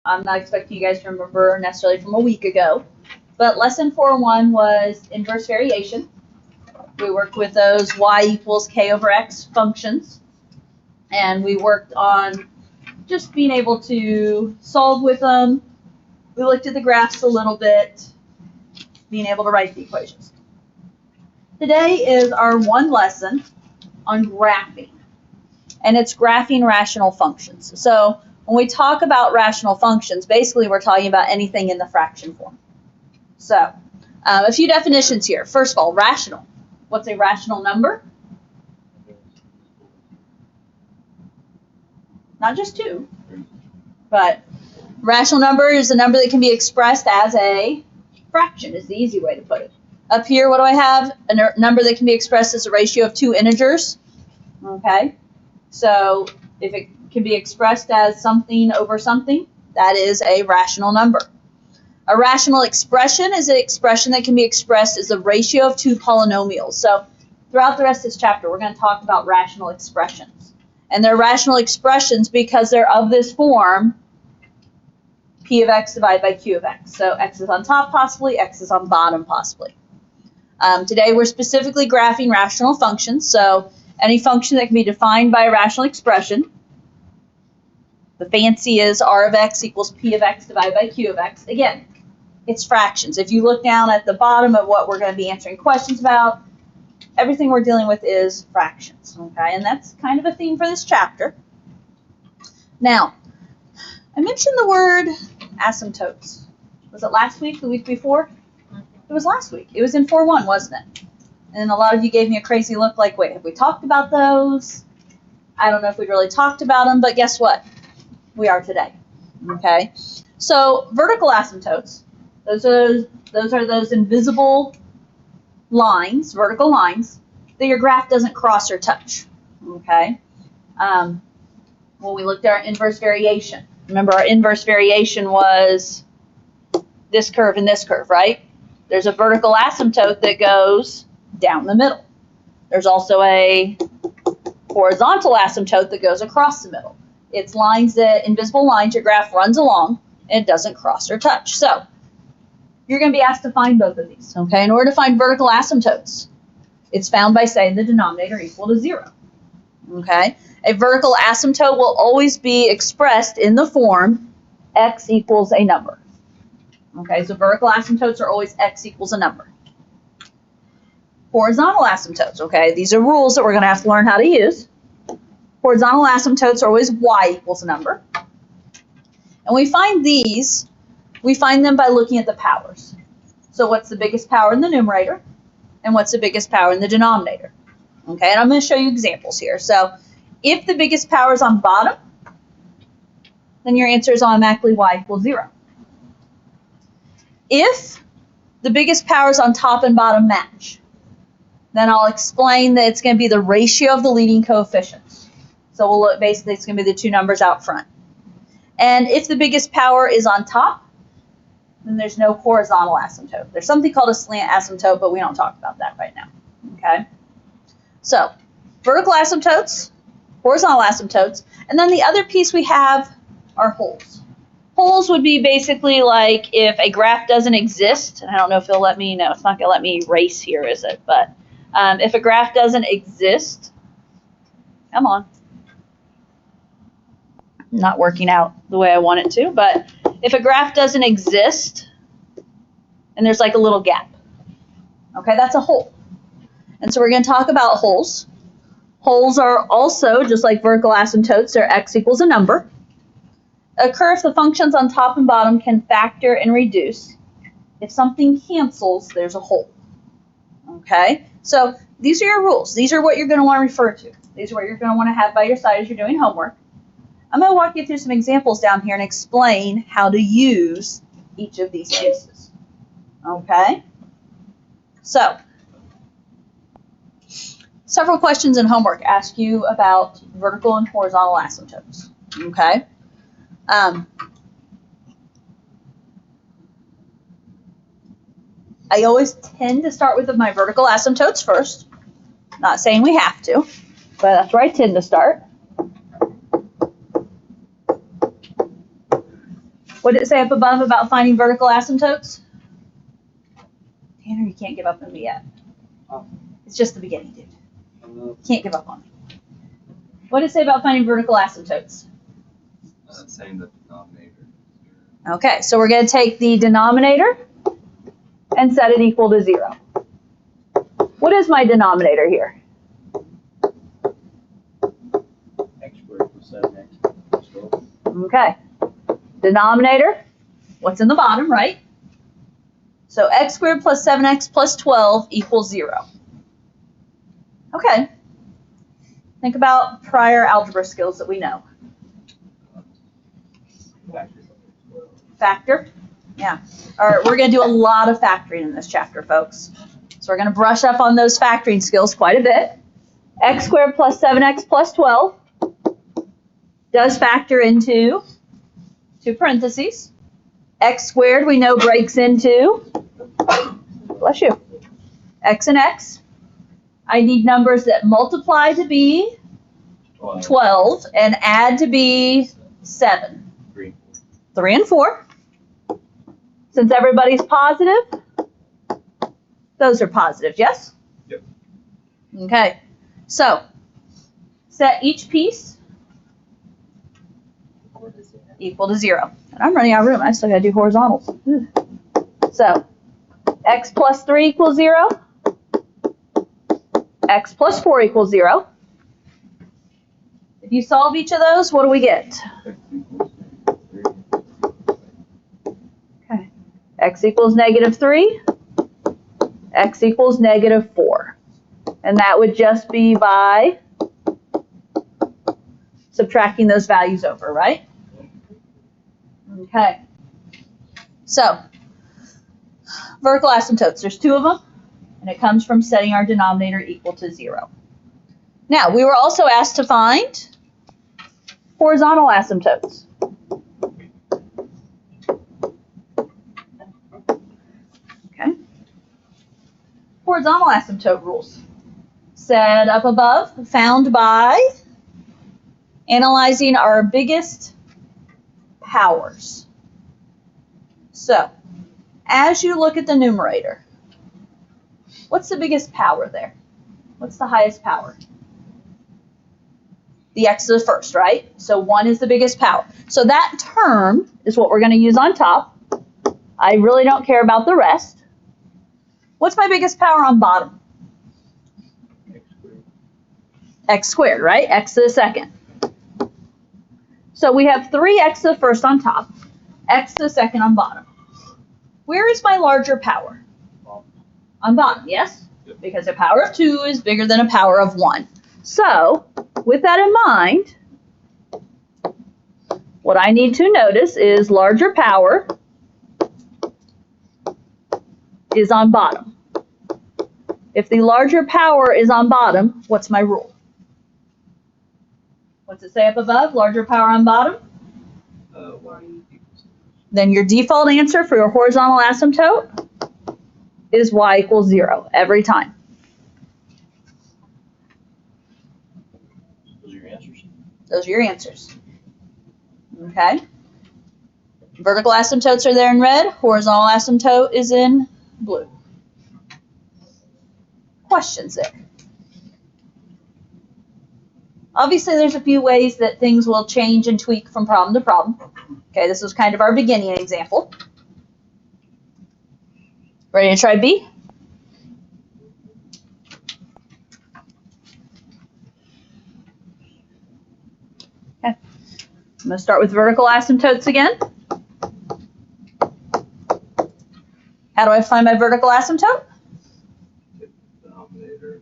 I'm not expecting you guys to remember necessarily from a week ago. But lesson 4.1 was inverse variation. We worked with those y equals k over x functions. And we worked on just being able to solve with them. We looked at the graphs a little bit, being able to write the equations. Today is our one lesson on graphing. And it's graphing rational functions. So when we talk about rational functions, basically we're talking about anything in the fraction form. So a few definitions here. First of all, rational. What's a rational number? Not just two, but rational number is a number that can be expressed as a fraction is the easy way to put it. Up here, what do I have? A number that can be expressed as a ratio of two integers. Okay, so if it can be expressed as something over something, that is a rational number. A rational expression is an expression that can be expressed as a ratio of two polynomials. So throughout the rest of this chapter, we're going to talk about rational expressions. And they're rational expressions because they're of this form, p of x divided by q of x. So x is on top possibly, x is on bottom possibly. Today we're specifically graphing rational functions. So any function that can be defined by a rational expression. The fancy is r of x equals p of x divided by q of x. Again, it's fractions. If you look down at the bottom of what we're going to be answering questions about, everything we're dealing with is fractions. Okay, and that's kind of a theme for this chapter. Now, I mentioned the word asymptotes. Was it last week, the week before? It was last week. It was in 4.1, wasn't it? And a lot of you gave me a crazy look like, wait, have we talked about those? I don't know if we really talked about them, but guess what? We are today. Okay? So vertical asymptotes, those are those invisible lines, vertical lines, that your graph doesn't cross or touch. Okay? When we looked at our inverse variation, remember our inverse variation was this curve and this curve, right? There's a vertical asymptote that goes down the middle. There's also a horizontal asymptote that goes across the middle. It's lines that, invisible lines, your graph runs along and it doesn't cross or touch. So you're going to be asked to find both of these. Okay, in order to find vertical asymptotes, it's found by saying the denominator equal to 0. Okay, a vertical asymptote will always be expressed in the form x equals a number. Okay, so vertical asymptotes are always x equals a number. Horizontal asymptotes, okay, these are rules that we're going to have to learn how to use. Horizontal asymptotes are always y equals a number. And we find them by looking at the powers. So what's the biggest power in the numerator? And what's the biggest power in the denominator? Okay, and I'm going to show you examples here. So if the biggest power is on bottom, then your answer is automatically y equals 0. If the biggest powers on top and bottom match, then I'll explain that it's going to be the ratio of the leading coefficients. So we'll look, basically it's going to be the two numbers out front. And if the biggest power is on top, then there's no horizontal asymptote. There's something called a slant asymptote, but we don't talk about that right now. Okay? So vertical asymptotes, horizontal asymptotes, and then the other piece we have are holes. Holes would be basically like if a graph doesn't exist, and I don't know if it'll let me, no, it's not going to let me erase here, is it? But if a graph doesn't exist, come on. Not working out the way I want it to, but if a graph doesn't exist, and there's like a little gap, okay, that's a hole. And so we're going to talk about holes. Holes are also, just like vertical asymptotes, they're x equals a number. Occur if the functions on top and bottom can factor and reduce. If something cancels, there's a hole. Okay? So these are your rules. These are what you're going to want to refer to. These are what you're going to want to have by your side as you're doing homework. I'm going to walk you through some examples down here and explain how to use each of these pieces. Okay? So, several questions in homework ask you about vertical and horizontal asymptotes. Okay? I always tend to start with my vertical asymptotes first. Not saying we have to, but that's where I tend to start. What did it say up above about finding vertical asymptotes? Tanner, you can't give up on me yet. It's just the beginning, dude. You can't give up on me. What did it say about finding vertical asymptotes? Saying the denominator. Okay, so we're going to take the denominator and set it equal to 0. What is my denominator here? X squared plus 7x plus 12. Okay. Denominator, what's in the bottom, right? So x squared plus 7x plus 12 equals 0. Okay. Think about prior algebra skills that we know. Factor. Yeah. All right, we're going to do a lot of factoring in this chapter, folks. So we're going to brush up on those factoring skills quite a bit. X squared plus 7x plus 12 does factor into two parentheses. X squared we know breaks into, bless you, x and x. I need numbers that multiply to be 12 and add to be 7. 3 and 4. Since everybody's positive, those are positive, yes? Yep. Okay, so set each piece equal to 0. And I'm running out of room. I still got to do horizontals. So x plus 3 equals 0. X plus 4 equals 0. If you solve each of those, what do we get? Okay. X equals negative 3. X equals negative 4. And that would just be by subtracting those values over, right? Okay. So, vertical asymptotes, there's 2 of them, and it comes from setting our denominator equal to 0. Now, we were also asked to find horizontal asymptotes. Okay. Horizontal asymptote rules. Said up above, found by analyzing our biggest powers. So, as you look at the numerator, what's the biggest power there? What's the highest power? The x to the first, right? So 1 is the biggest power. So that term is what we're going to use on top. I really don't care about the rest. What's my biggest power on bottom? X squared. X squared, right? X to the second. So we have 3x to the first on top, x to the second on bottom. Where is my larger power? On bottom, yes? Because a power of 2 is bigger than a power of 1. So, with that in mind, what I need to notice is larger power is on bottom. If the larger power is on bottom, what's my rule? What's it say up above? Larger power on bottom? Then your default answer for your horizontal asymptote is y equals 0 every time. Those are your answers. Those are your answers. Okay. Vertical asymptotes are there in red. Horizontal asymptote is in blue. Questions there? Obviously, there's a few ways that things will change and tweak from problem to problem. Okay, this was kind of our beginning example. Ready to try B? Okay. I'm going to start with vertical asymptotes again. How do I find my vertical asymptote? Denominator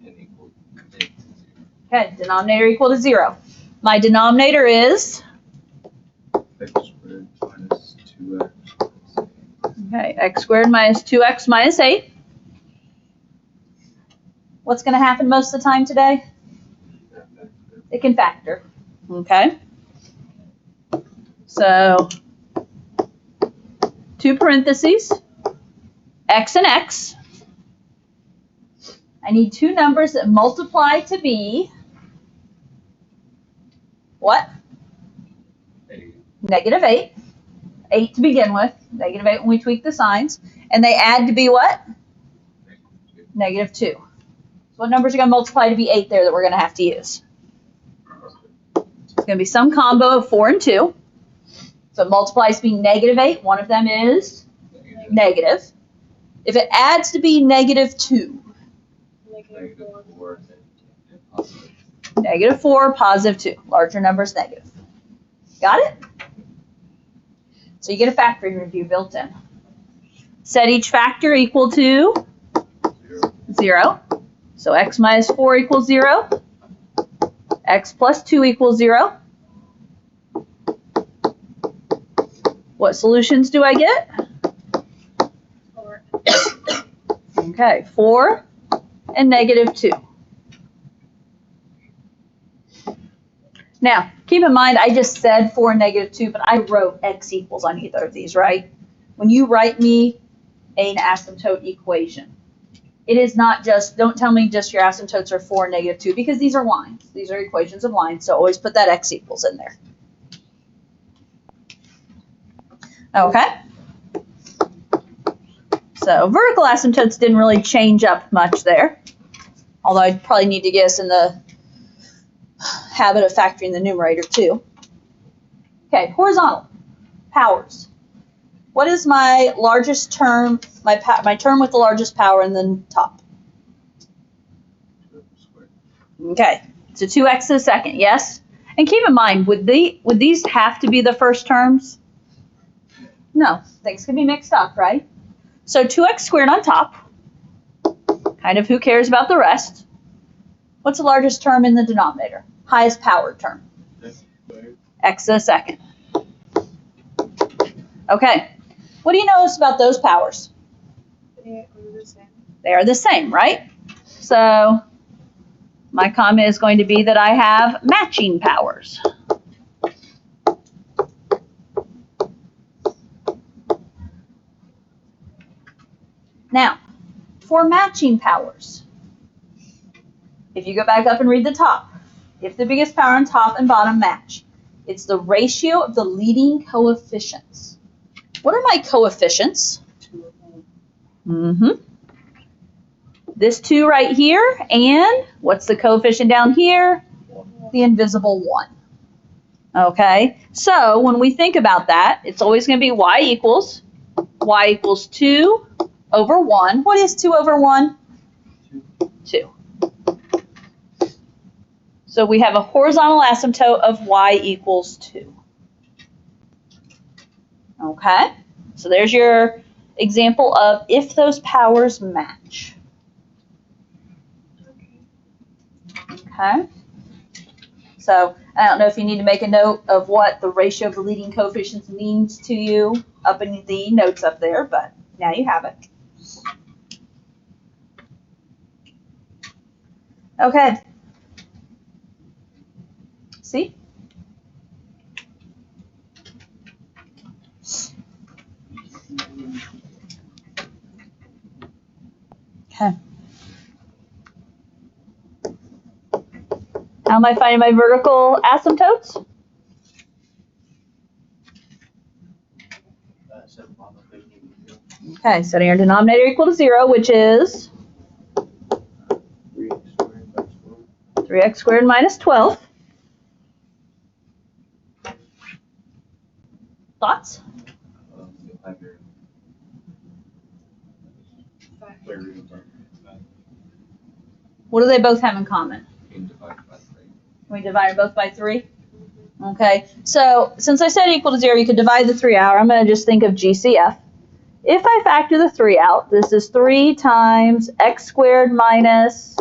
and equal to 0. Okay, denominator equal to 0. My denominator is? X squared minus 2x. Okay, x squared minus 2x minus 8. What's going to happen most of the time today? It can factor. Okay. So, 2 parentheses, x and x. I need 2 numbers that multiply to be what? negative 8. 8 to begin with, negative 8 when we tweak the signs. And they add to be what? Negative 2. So what numbers are going to multiply to be 8 there that we're going to have to use? It's going to be some combo of 4 and 2. So it multiplies to be negative 8. One of them is negative. If it adds to be negative 2. Negative 4, positive 2. Larger numbers, negative. Got it? So you get a factoring review built in. Set each factor equal to 0. So x minus 4 equals 0. X plus 2 equals 0. What solutions do I get? 4. Okay, 4 and negative 2. Now, keep in mind, I just said 4 and negative 2, but I wrote x equals on either of these, right? When you write me an asymptote equation, it is not just, don't tell me just your asymptotes are 4 and negative 2, because these are lines. These are equations of lines, so always put that x equals in there. Okay? So vertical asymptotes didn't really change up much there, although I'd probably need to get us in the habit of factoring the numerator too. Okay, horizontal powers. What is my largest term, my term with the largest power in the top? Okay, so 2x to the second, yes? And keep in mind, would these have to be the first terms? No, things can be mixed up, right? So 2x squared on top, kind of who cares about the rest? What's the largest term in the denominator? Highest powered term. X to the second. Okay. What do you notice about those powers? They are the same. They are the same, right? So my comment is going to be that I have matching powers. Now, for matching powers, if you go back up and read the top, if the biggest power on top and bottom match, it's the ratio of the leading coefficients. What are my coefficients? This 2 right here, and what's the coefficient down here? The invisible 1. Okay, so when we think about that, it's always going to be y equals 2 over 1. What is 2 over 1? 2. So we have a horizontal asymptote of y equals 2. Okay, so there's your example of if those powers match. Okay, so I don't know if you need to make a note of what the ratio of the leading coefficients means to you up in the notes up there, but now you have it. Okay. See? Okay. How am I finding my vertical asymptotes? Okay, setting our denominator equal to 0, which is 3x squared minus 12. Thoughts? What do they both have in common? We divide both by 3? Okay, so since I said equal to 0, you could divide the 3 out. I'm going to just think of GCF. If I factor the 3 out, this is 3 times x squared minus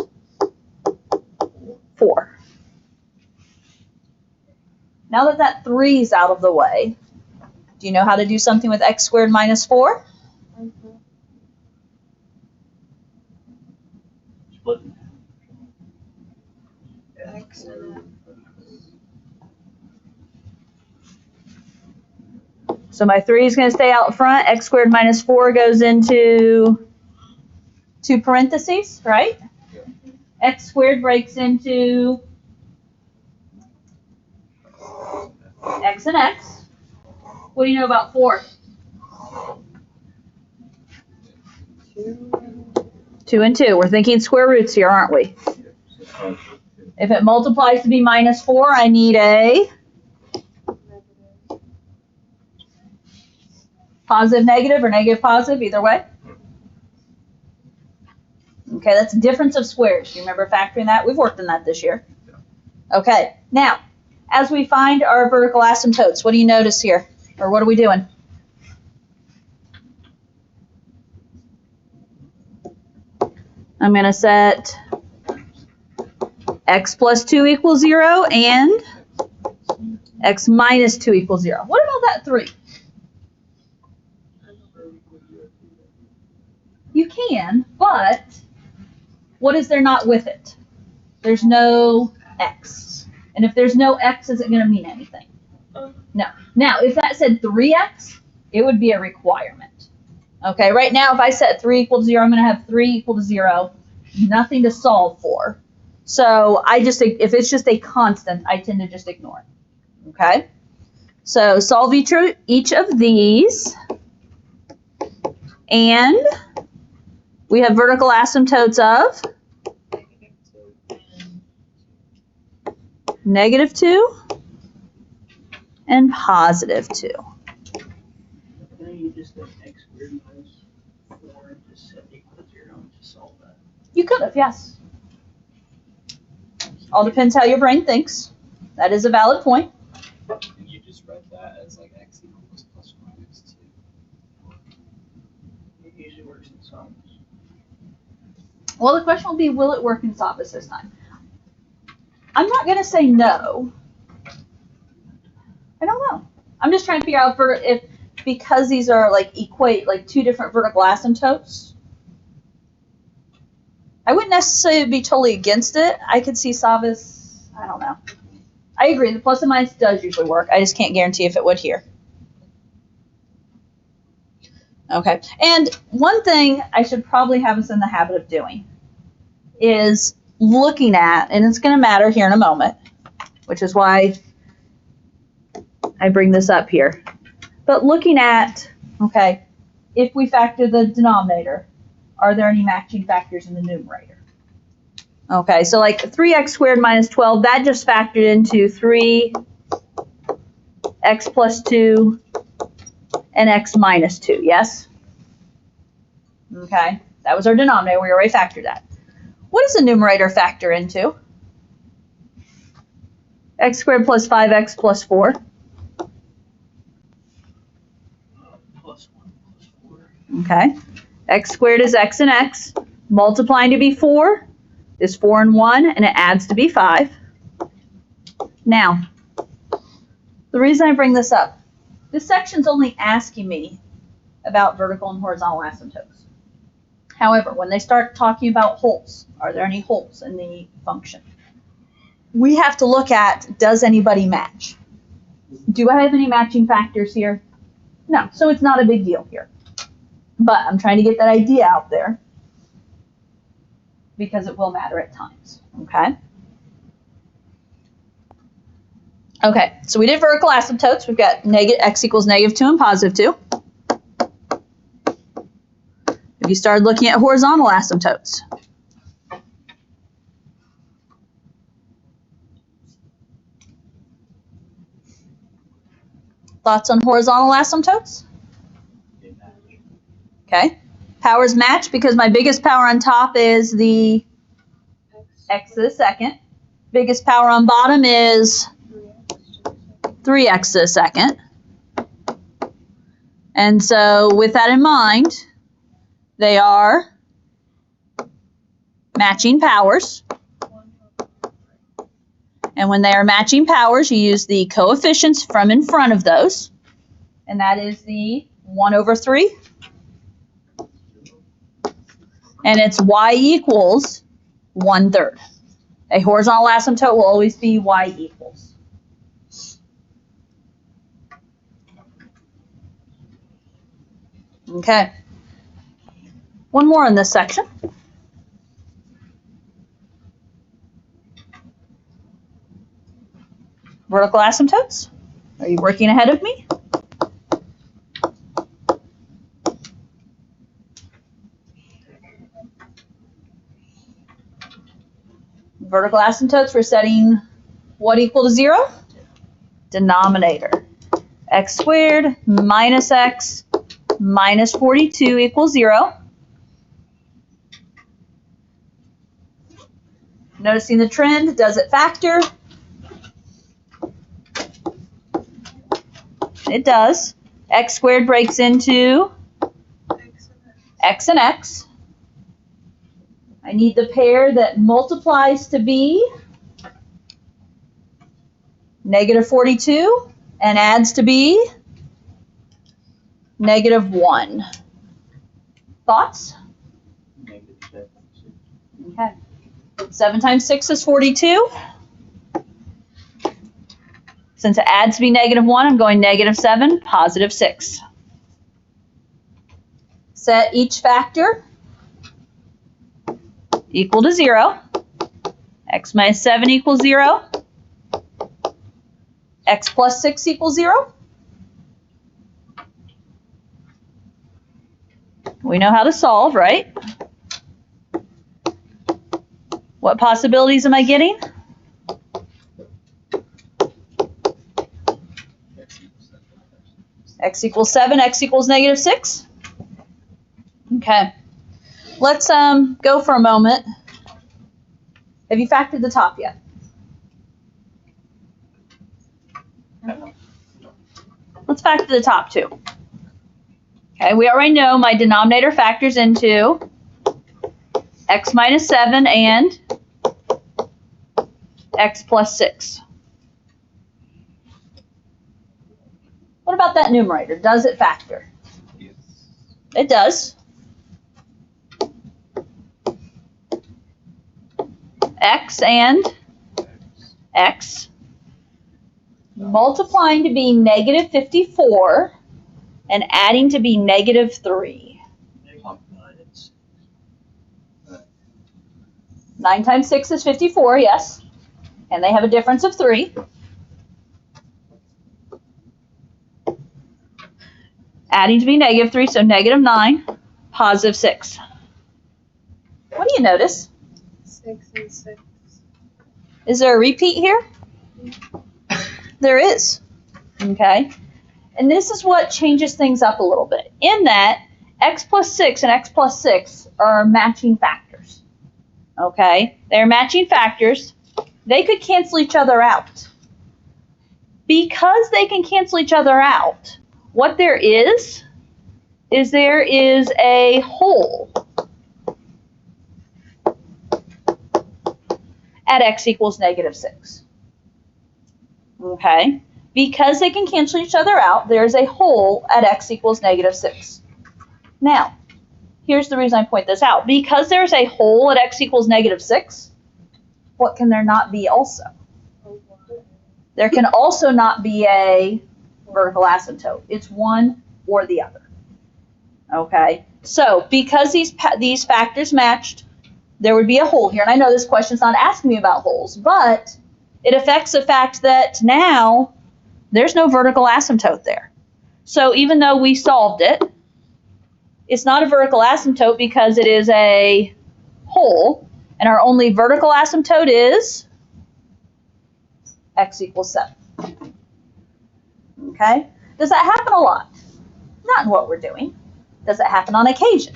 4. Now that that 3 is out of the way, do you know how to do something with x squared minus 4? Split. X and So my 3 is going to stay out front. X squared minus 4 goes into 2 parentheses, right? Yeah. X squared breaks into x and x. What do you know about 4? 2. 2 and 2. We're thinking square roots here, aren't we? Yeah, so positive 2. If it multiplies to be minus 4, I need a positive negative or negative positive, either way. Okay, that's a difference of squares. You remember factoring that? We've worked on that this year. Okay, now, as we find our vertical asymptotes, what do you notice here? Or what are we doing? I'm going to set x plus 2 equals 0 and x minus 2 equals 0. What about that 3? You can, but what is there not with it? There's no x. And if there's no x, is it going to mean anything? No. Now, if that said 3x, it would be a requirement. Okay, right now, if I set 3 equal to 0, I'm going to have 3 equal to 0. Nothing to solve for. So if it's just a constant, I tend to just ignore it. Okay? So solve each of these. And we have vertical asymptotes of negative 2 and positive 2. Then you just let x squared minus 4 and just set equal to 0 and just solve that. You could have, yes. All depends how your brain thinks. That is a valid point. Can you just write that as like x equals plus minus 2? It usually works in sums. Well, the question will be, will it work in Sophos this time? I'm not going to say no. I don't know. I'm just trying to figure out if because these are like two different vertical asymptotes. I wouldn't necessarily be totally against it. I could see Sophos, I don't know. I agree, the plus and minus does usually work. I just can't guarantee if it would here. Okay, and one thing I should probably have us in the habit of doing is looking at, and it's going to matter here in a moment, which is why I bring this up here, but looking at, okay, if we factor the denominator, are there any matching factors in the numerator? Okay, so like 3x squared minus 12, that just factored into 3x plus 2 and x minus 2, yes? Okay, that was our denominator. We already factored that. What does the numerator factor into? X squared plus 5x plus 4. Plus 1 plus 4. Okay. X squared is x and x. Multiplying to be 4 is 4 and 1, and it adds to be 5. Now, the reason I bring this up, this section's only asking me about vertical and horizontal asymptotes. However, when they start talking about holes, are there any holes in the function? We have to look at, does anybody match? Do I have any matching factors here? No, so it's not a big deal here. But I'm trying to get that idea out there because it will matter at times, okay? Okay, so we did vertical asymptotes. We've got x equals negative 2 and positive 2. If you started looking at horizontal asymptotes, thoughts on horizontal asymptotes? They match. Okay. Powers match because my biggest power on top is the x to the second. Biggest power on bottom is 3x to the second. And so with that in mind, they are matching powers. And when they are matching powers, you use the coefficients from in front of those. And that is the 1 over 3. And it's y equals 1/3. A horizontal asymptote will always be y equals. Okay. One more in this section. Vertical asymptotes. Are you working ahead of me? Vertical asymptotes, we're setting what equal to 0? Denominator. X squared minus x minus 42 equals 0. Noticing the trend, does it factor? It does. X squared breaks into x and x. I need the pair that multiplies to be negative 42 and adds to be negative 1. Thoughts? -7. Okay. 7 times 6 is 42. Since it adds to be negative 1, I'm going negative 7, positive 6. Set each factor equal to 0. X minus 7 equals 0. X plus 6 equals 0. We know how to solve, right? What possibilities am I getting? X equals 7, x equals negative 6. Okay. Let's go for a moment. Have you factored the top yet? Let's factor the top too. Okay, we already know my denominator factors into x minus 7 and x plus 6. What about that numerator? Does it factor? Yes. It does. X and x multiplying to be negative 54 and adding to be negative 3. Negative 9 and 6. 9 times 6 is 54, yes. And they have a difference of 3. Adding to be negative 3, so negative 9, positive 6. What do you notice? 6 and 6. Is there a repeat here? There is. Okay. And this is what changes things up a little bit. In that, x plus 6 and x plus 6 are matching factors. Okay? They're matching factors. They could cancel each other out. Because they can cancel each other out, what there is there is a hole at x equals negative 6. Okay? Because they can cancel each other out, there's a hole at x equals negative 6. Now, here's the reason I point this out. Because there's a hole at x equals negative 6, what can there not be also? There can also not be a vertical asymptote. It's one or the other. Okay? So, because these factors matched, there would be a hole here. And I know this question's not asking me about holes, but it affects the fact that now there's no vertical asymptote there. So even though we solved it, it's not a vertical asymptote because it is a hole, and our only vertical asymptote is x equals 7. Okay? Does that happen a lot? Not in what we're doing. Does it happen on occasion?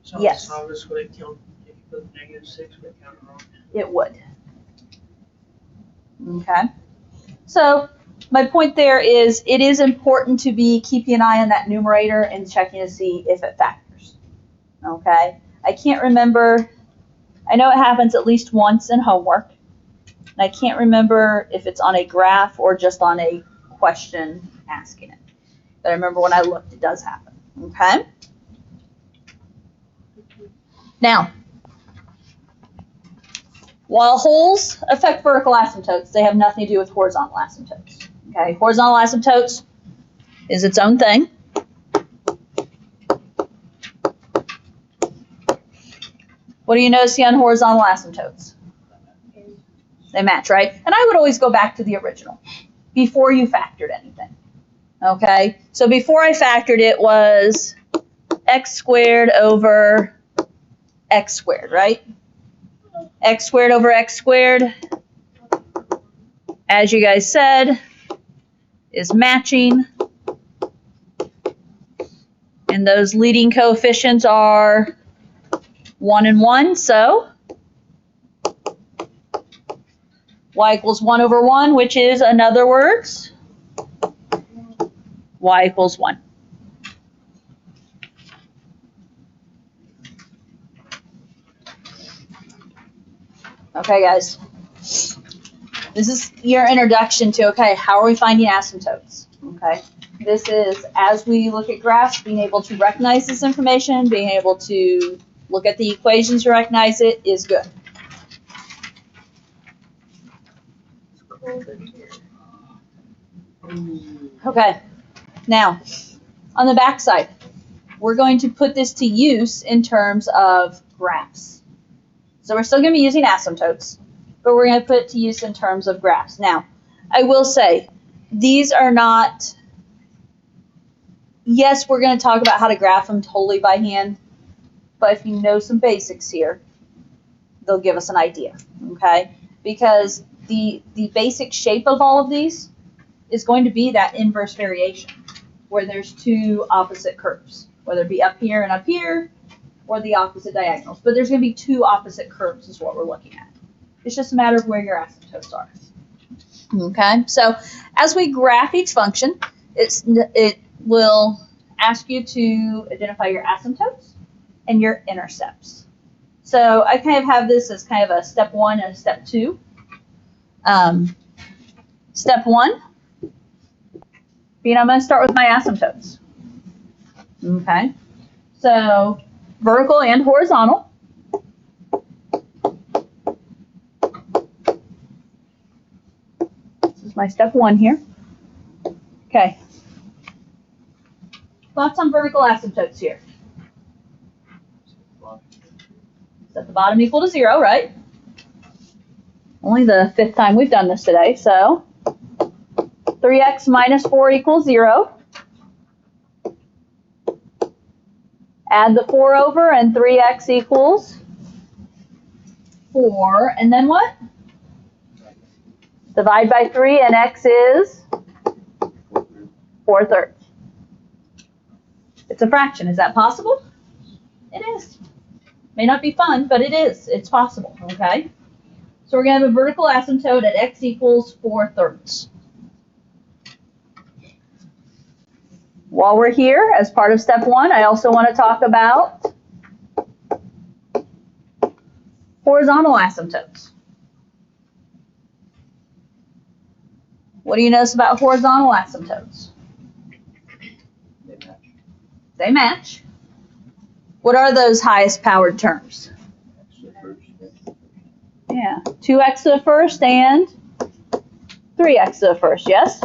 So Yes. How this would it count if you put negative 6 would it count wrong? It would. Okay? So my point there is it is important to be keeping an eye on that numerator and checking to see if it factors. Okay? I can't remember. I know it happens at least once in homework. And I can't remember if it's on a graph or just on a question asking it. But I remember when I looked, it does happen. Okay? Now, while holes affect vertical asymptotes, they have nothing to do with horizontal asymptotes. Okay? Horizontal asymptotes is its own thing. What do you notice on horizontal asymptotes? They match, right? And I would always go back to the original before you factored anything. Okay? So before I factored it was x squared over x squared, right? X squared over X squared, as you guys said, is matching. And those leading coefficients are 1 and 1, so y equals 1 over 1, which is, in other words, y equals 1. Okay, guys. This is your introduction to, okay, how are we finding asymptotes? Okay. This is, as we look at graphs, being able to recognize this information, being able to look at the equations to recognize it is good. It's cold in here. Okay. Now, on the back side, we're going to put this to use in terms of graphs. So we're still going to be using asymptotes, but we're going to put it to use in terms of graphs. Now, I will say, these are not, yes, we're going to talk about how to graph them totally by hand, but if you know some basics here, they'll give us an idea, okay? Because the basic shape of all of these is going to be that inverse variation, where there's two opposite curves, whether it be up here and up here, or the opposite diagonals. But there's going to be two opposite curves is what we're looking at. It's just a matter of where your asymptotes are. Okay, so as we graph each function, it will ask you to identify your asymptotes and your intercepts. So I kind of have this as kind of a step 1 and a step 2. Step 1, I'm going to start with my asymptotes. Okay, so vertical and horizontal. This is my step 1 here. Okay. Thoughts on vertical asymptotes here? Set the bottom equal to 0, right? Only the 5th time we've done this today, so 3x minus 4 equals 0. Add the 4 over, and 3x equals 4. And then what? Divide by 3, and x is 4/3. It's a fraction. Is that possible? It is. May not be fun, but it is. It's possible, okay? So we're going to have a vertical asymptote at x equals 4/3. While we're here, as part of step 1, I also want to talk about horizontal asymptotes. What do you notice about horizontal asymptotes? They match. What are those highest powered terms? Yeah, 2x to the first and 3x to the first, yes?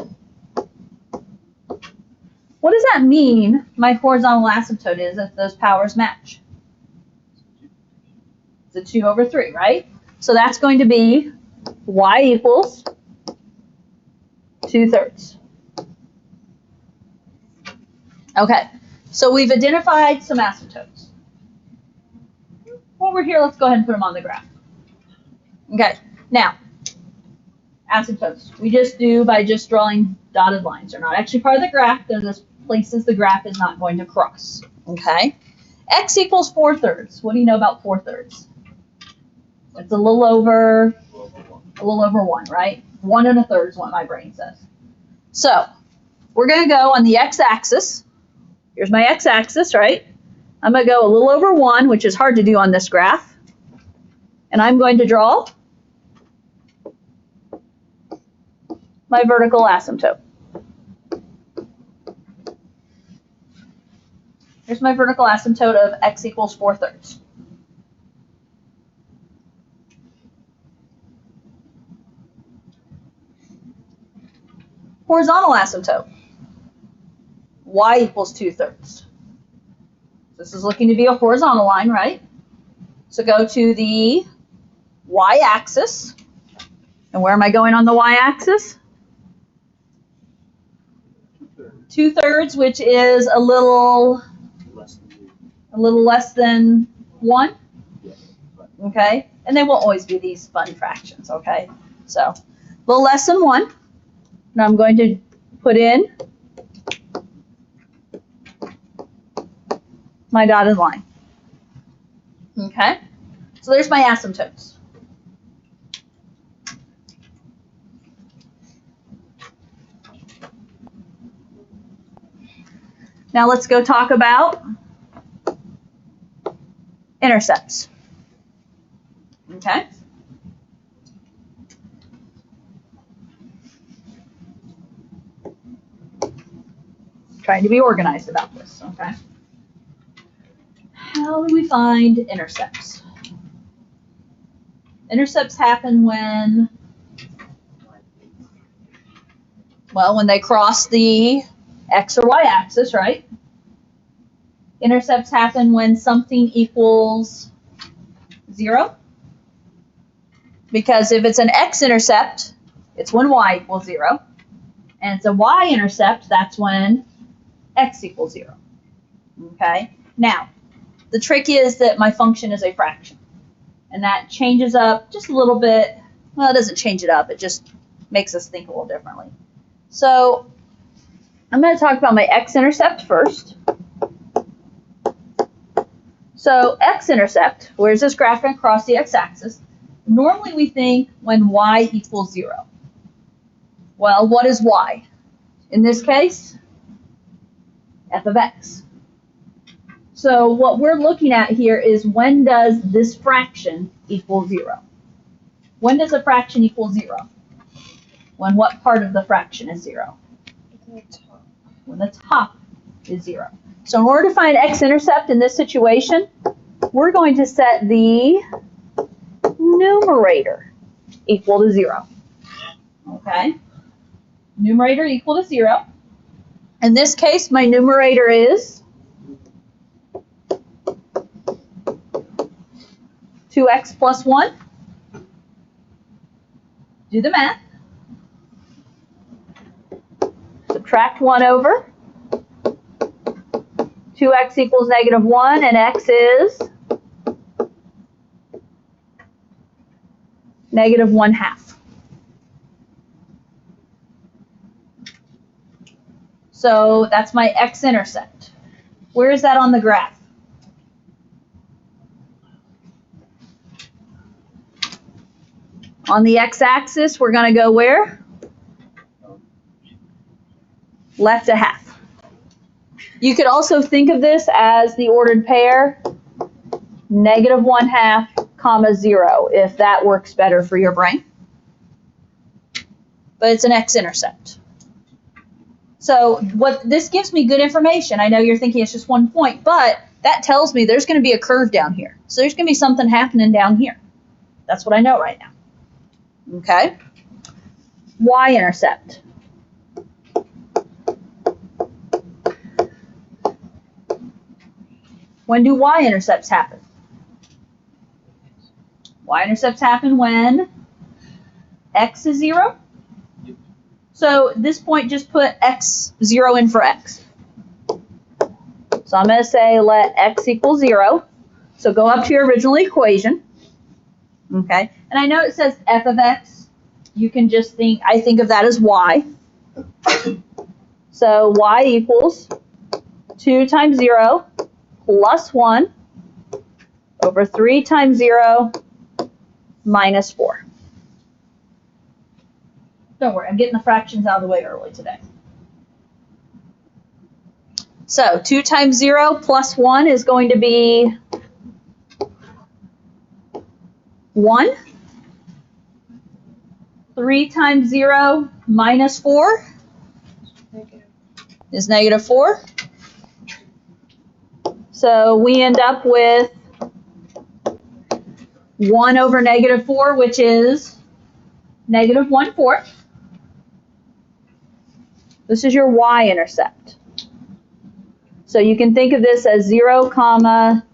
What does that mean my horizontal asymptote is if those powers match? It's a 2 over 3, right? So that's going to be y equals 2/3. Okay, so we've identified some asymptotes. While we're here, let's go ahead and put them on the graph. Okay, now, asymptotes. We just do by just drawing dotted lines. They're not actually part of the graph. They're just places the graph is not going to cross. Okay, x equals 4/3. What do you know about 4/3? It's a little over 1, right? 1 1/3 is what my brain says. So we're going to go on the x-axis. Here's my x-axis, right? I'm going to go a little over 1, which is hard to do on this graph. And I'm going to draw my vertical asymptote. Here's my vertical asymptote of x equals 4/3. Horizontal asymptote. Y equals 2/3. This is looking to be a horizontal line, right? So go to the y-axis. And where am I going on the y-axis? 2/3, which is a little less than 1. Okay. And they won't always be these fun fractions, okay? So, a little less than 1. And I'm going to put in my dotted line. Okay? So there's my asymptotes. Now let's go talk about intercepts. Okay? Trying to be organized about this, okay? How do we find intercepts? Intercepts happen when, well, when they cross the X or Y axis, right? Intercepts happen when something equals 0. Because if it's an X-intercept, it's when Y equals 0. And it's a Y-intercept, that's when X equals 0. Okay? Now, the trick is that my function is a fraction. And that changes up just a little bit. Well, it doesn't change it up. It just makes us think a little differently. So I'm going to talk about my X-intercept first. So X-intercept, where's this graph going to cross the X-axis? Normally we think when Y equals 0. Well, what is Y? In this case, f of x. So what we're looking at here is when does this fraction equal 0? When does a fraction equal 0? When what part of the fraction is 0? When the top is 0. So in order to find x-intercept in this situation, we're going to set the numerator equal to 0. Okay? Numerator equal to 0. In this case, my numerator is 2x plus 1. Do the math. Subtract 1 over. 2x equals negative 1, and x is negative 1/2. So that's my x-intercept. Where is that on the graph? On the x-axis, we're going to go where? Left 1/2. You could also think of this as the ordered pair, negative 1/2, comma 0, if that works better for your brain. But it's an x-intercept. So what this gives me good information. I know you're thinking it's just 1 point, but that tells me there's going to be a curve down here. So there's going to be something happening down here. That's what I know right now. Okay? Y-intercept. When do y-intercepts happen? Y-intercepts happen when x is 0. So at this point, just put x 0 in for x. So I'm going to say let x equal 0. So go up to your original equation. Okay. And I know it says f of x. You can just think, I think of that as y. So y equals 2 times 0 plus 1 over 3 times 0 minus 4. Don't worry, I'm getting the fractions out of the way early today. So 2 times 0 plus 1 is going to be 1. 3 times 0 minus 4 is negative 4. So we end up with 1 over negative 4, which is negative 1/4. This is your y-intercept. So you can think of this as 0, comma,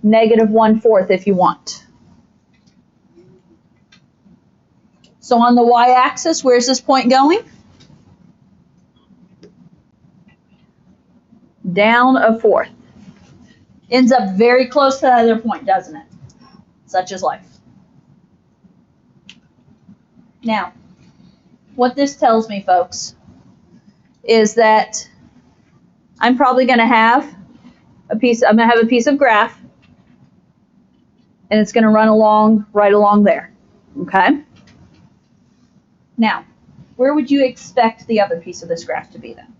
negative 1/4 if you want. So on the y-axis, where's this point going? Down 1/4. Ends up very close to that other point, doesn't it? Such is life. Now, what this tells me, folks, is that I'm probably going to have I'm going to have a piece of graph, and it's going to run along, right along there, okay? Now, where would you expect the other piece of this graph to be then?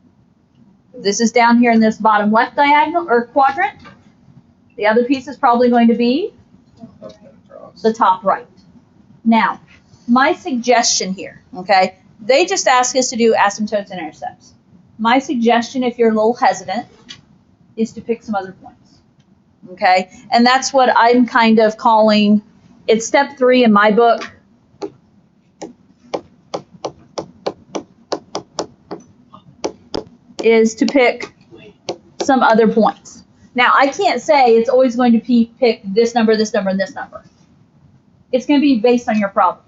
This is down here in this bottom left diagonal, or quadrant. The other piece is probably going to be Up and across. the top right. Now, my suggestion here, okay, they just ask us to do asymptotes and intercepts. My suggestion, if you're a little hesitant, is to pick some other points, okay? And that's what I'm kind of calling, it's step 3 in my book. Is to pick some other points. Now, I can't say it's always going to be pick this number, and this number. It's going to be based on your problem,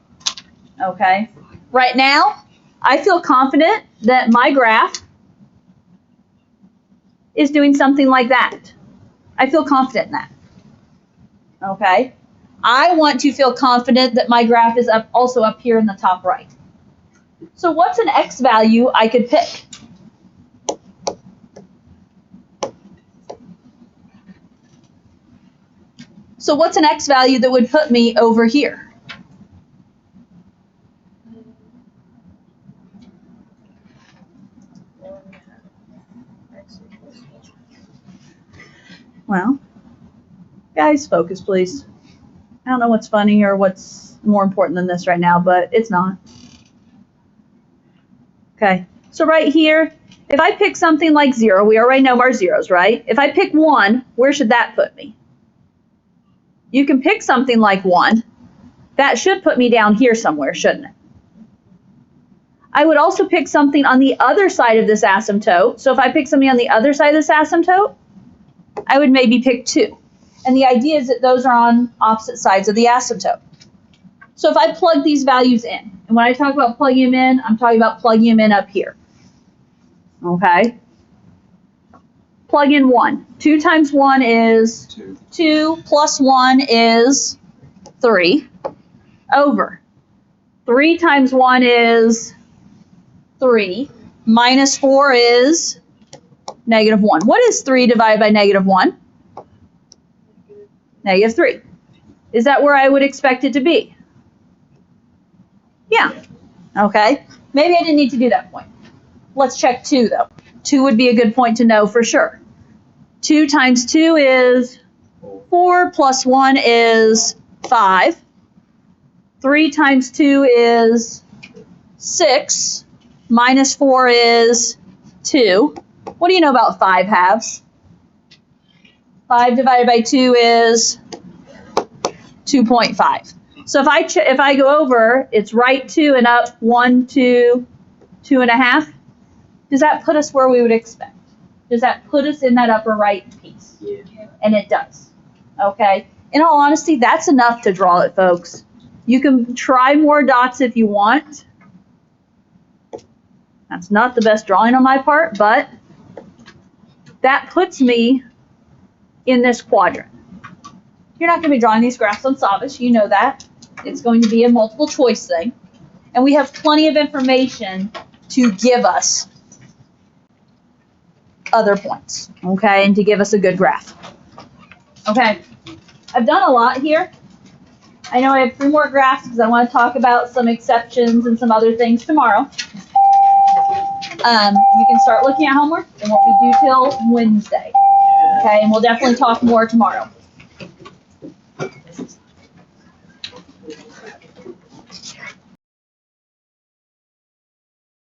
okay? Right now, I feel confident that my graph is doing something like that. I feel confident in that, okay? I want to feel confident that my graph is also up here in the top right. So what's an X value I could pick? So what's an X value that would put me over here? Well, guys, focus, please. I don't know what's funny or what's more important than this right now, but it's not. Okay, so right here, if I pick something like 0, we already know our zeros, right? If I pick 1, where should that put me? You can pick something like 1. That should put me down here somewhere, shouldn't it? I would also pick something on the other side of this asymptote. So if I pick something on the other side of this asymptote, I would maybe pick 2. And the idea is that those are on opposite sides of the asymptote. So if I plug these values in, and when I talk about plugging them in, I'm talking about plugging them in up here. Okay? Plug in 1. 2 times 1 is 2. 2 plus 1 is 3 over 3 times 1 is 3 minus 4 is negative 1. What is 3 divided by negative 1? Negative 3. Is that where I would expect it to be? Yeah. Okay. Maybe I didn't need to do that point. Let's check 2 though. 2 would be a good point to know for sure. 2 times 2 is 4 plus 1 is 5. 3 times 2 is 6. Minus 4 is 2. What do you know about 5 halves? 5 divided by 2 is 2.5. So if I go over, it's right 2 and up 1, 2, 2.5. Does that put us where we would expect? Does that put us in that upper right piece? Yeah. And it does. Okay? In all honesty, that's enough to draw it, folks. You can try more dots if you want. That's not the best drawing on my part, but that puts me in this quadrant. You're not going to be drawing these graphs on Savas. You know that. It's going to be a multiple choice thing. And we have plenty of information to give us other points, okay, and to give us a good graph. Okay, I've done a lot here. I know I have 3 more graphs because I want to talk about some exceptions and some other things tomorrow. You can start looking at homework. It won't be due till Wednesday, okay, and we'll definitely talk more tomorrow.